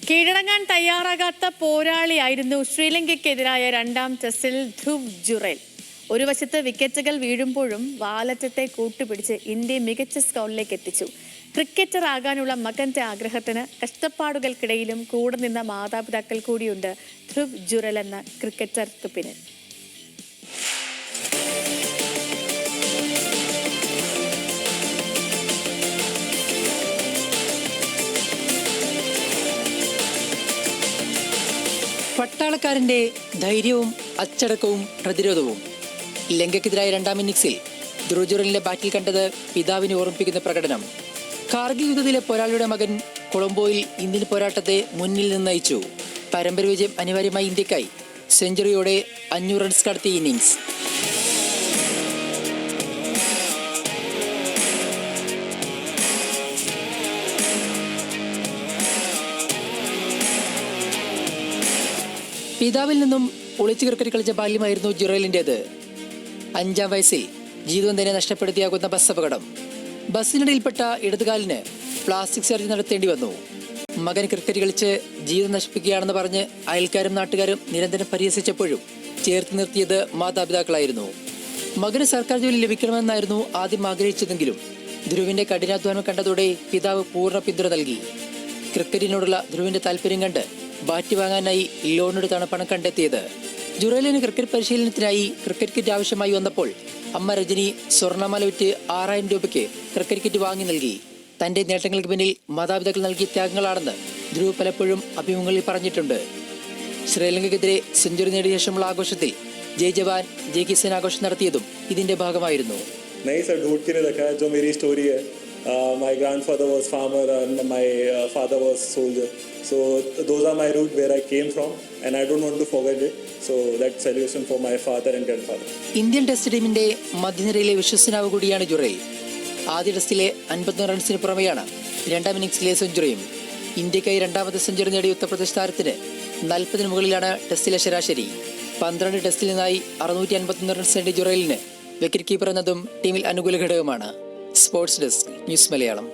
കീഴടങ്ങാൻ തയ്യാറാകാത്ത പോരാളിയായിരുന്നു ശ്രീലങ്കയ്ക്കെതിരായ രണ്ടാം ടെസ്റ്റിൽ ധ്രുവ് ജുറേൽ. ഒരു വശത്ത് വിക്കറ്റുകൾ വീഴുമ്പോഴും വാലറ്റത്തെ കൂട്ടുപിടിച്ച് ഇന്ത്യ മികച്ച സ്കോറിലേക്ക് എത്തിച്ചു. ക്രിക്കറ്റർ ആകാനുള്ള മകന്റെ ആഗ്രഹത്തിന് കഷ്ടപ്പാടുകൾക്കിടയിലും കൂടെ നിന്ന മാതാപിതാക്കൾ കൂടിയുണ്ട് ധ്രുവ് ജുറേൽ എന്ന ക്രിക്കറ്റർക്ക് പിന്നിൽ. പട്ടാളക്കാരന്റെ ധൈര്യവും അച്ചടക്കവും പ്രതിരോധവും ലങ്കയ്ക്കെതിരായ രണ്ടാം ഇന്നിംഗ്സിൽ ധ്രുവ് ജുറേലിന്റെ ബാറ്റിൽ കണ്ടത് പിതാവിനെ ഓർമ്മിപ്പിക്കുന്ന പ്രകടനം. കാർഗിൽ യുദ്ധത്തിലെ പോരാളിയുടെ മകൻ കൊളംബോയിൽ ഇന്ത്യൻ പോരാട്ടത്തെ മുന്നിൽ നിന്ന് നയിച്ചു. പരമ്പര വിജയം അനിവാര്യമായ ഇന്ത്യക്കായി സെഞ്ചുറിയോടെ 500 റൺസ് കടത്തിയ ഇന്നിംഗ്സ്. പിതാവിൽ നിന്നും ഒളിച്ചു ക്രിക്കറ്റ് കളിച്ച ബാല്യമായിരുന്നു ജുറേലിൻ്റേത്. 5-ാം വയസ്സിൽ ജീവിതം തന്നെ നഷ്ടപ്പെടുത്തിയാകുന്ന ബസ് അപകടം. ബസ്സിനിടയിൽപ്പെട്ട ഇടതുകാലിന് പ്ലാസ്റ്റിക് സർജറി നടത്തേണ്ടി വന്നു. മകൻ ക്രിക്കറ്റ് കളിച്ച് ജീവിതം നശിപ്പിക്കുകയാണെന്ന് പറഞ്ഞ് അയൽക്കാരും നാട്ടുകാരും നിരന്തരം പരിഹസിച്ചപ്പോഴും ചേർത്ത് നിർത്തിയത് മാതാപിതാക്കളായിരുന്നു. മകന് സർക്കാർ ജോലി ലഭിക്കണമെന്നായിരുന്നു ആദ്യം ആഗ്രഹിച്ചതെങ്കിലും ധ്രുവിന്റെ കഠിനാധ്വാനം കണ്ടതോടെ പിതാവ് പൂർണ്ണ പിന്തുണ നൽകി. ക്രിക്കറ്റിനോടുള്ള ധ്രുവിന്റെ താല്പര്യം കണ്ട് ബാറ്റ് വാങ്ങാനായി ലോണെടുത്താണ് പണം കണ്ടെത്തിയത്. ജുറേലിന് ക്രിക്കറ്റ് പരിശീലനത്തിനായി ക്രിക്കറ്റ് കിറ്റ് ആവശ്യമായി വന്നപ്പോൾ അമ്മ രജനി സ്വർണ്ണമാല വിറ്റ് 6000 രൂപയ്ക്ക് ക്രിക്കറ്റ് കിറ്റ് വാങ്ങി നൽകി. തന്റെ നേട്ടങ്ങൾക്ക് പിന്നിൽ മാതാപിതാക്കൾ നൽകിയ ത്യാഗങ്ങളാണെന്ന് ധ്രുവ് പലപ്പോഴും അഭിമുഖങ്ങളിൽ പറഞ്ഞിട്ടുണ്ട്. ശ്രീലങ്കയ്ക്കെതിരെ സെഞ്ചുറി നേടിയ ശേഷമുള്ള ആഘോഷത്തിൽ ജയ് ജവാൻ ജയ് കിസാൻ ആഘോഷം നടത്തിയതും ഇതിന്റെ ഭാഗമായിരുന്നു. My grandfather was farmer and my father was soldier. So those are my roots where I came from and I don't want to forget it. So that's celebration for my father and grandfather. Indian test ടീമിന്റെ മധ്യനിരയിലെ വിശ്വസനാവ് കൂടിയാണ് ജുറേൽ. ആദ്യ ടെസ്റ്റിലെ 51 റൺസിന് പുറമെയാണ് രണ്ടാം ഇന്നിംഗ്സിലെ സെഞ്ചുറിയും. ഇന്ത്യക്കായി രണ്ടാമത്തെ century നേടിയ ഉത്തർപ്രദേശ് താരത്തിന് 40-ന് മുകളിലാണ് ടെസ്റ്റിലെ ശരാശരി. 12 ടെസ്റ്റിൽ നിന്നായി 651 റൺസ് നേടിയ ജുറേലിന് വിക്കറ്റ് കീപ്പർ എന്നതും ടീമിൽ അനുകൂല ഘടകമാണ്. Sports desk, news Malayalam.